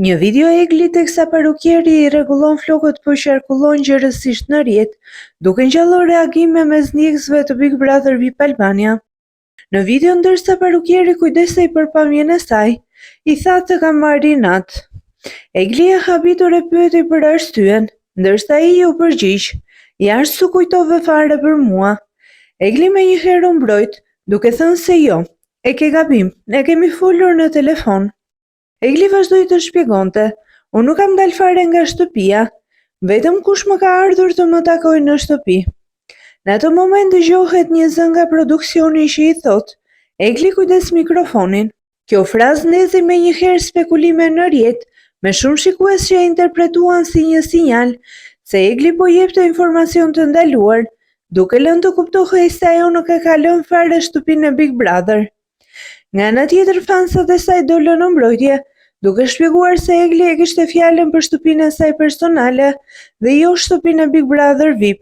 Një video e Egli teksa parukjeri i rregullon flokët po qarkullon gjerësisht në rrjet, duke ngjallur reagime mes ndjekësve të Big Brother VIP Albania. Në video ndërsa parukjeri kujdesej për pamjen e saj, i tha të ka marrë inat. Egli e habitur e pyeti për arsyen, ndërsa ai u përgjigj, "Jashtë s'u kujtove fare për mua." Egli menjëherë u mbrojt, duke thënë se jo, e ke gabim, ne kemi folur në telefon. Egli vazhdoi të shpjegonte, "Unë nuk kam dalë fare nga shtëpia, vetëm kush më ka ardhur të më takojë në shtëpi." Në atë moment dëgjohet një zë nga produksioni që i thot, "Egli kujdes mikrofonin." Kjo frazë ndezi menjëherë spekulime në rrjet, me shumë shikues që e interpretuan si një sinjal se Egli po jepte informacion të ndaluar, duke lënë të kuptohej se ajo nuk e ka lënë fare shtëpinë e Big Brother. Nga ana tjetër, fansat e saj dolën në mbrojtje, duke shpjeguar se Egli e kishte fjalën për shtëpinë e saj personale dhe jo shtëpinë e Big Brother VIP.